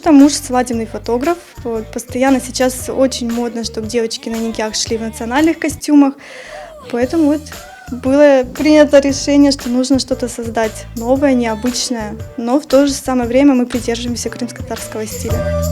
конечно, муж свадебный фотограф. Вот, постоянно сейчас очень модно, чтобы девочки на никях шли в национальных костюмах. Поэтому вот было принято решение, что нужно что-то создать новое, необычное. Но в то же самое время мы придерживаемся крымско-татарского стиля.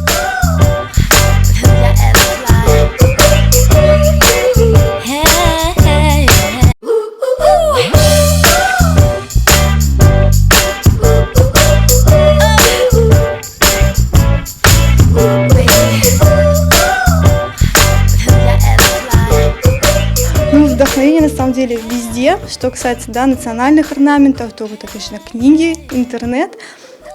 Вдохновение на самом деле везде, что касается национальных орнаментов, то вот, конечно, книги, интернет.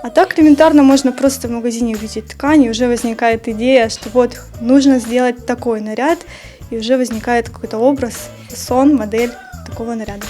А так элементарно можно просто в магазине увидеть ткань, и уже возникает идея, что вот нужно сделать такой наряд, и уже возникает какой-то образ, фасон, модель такого наряда.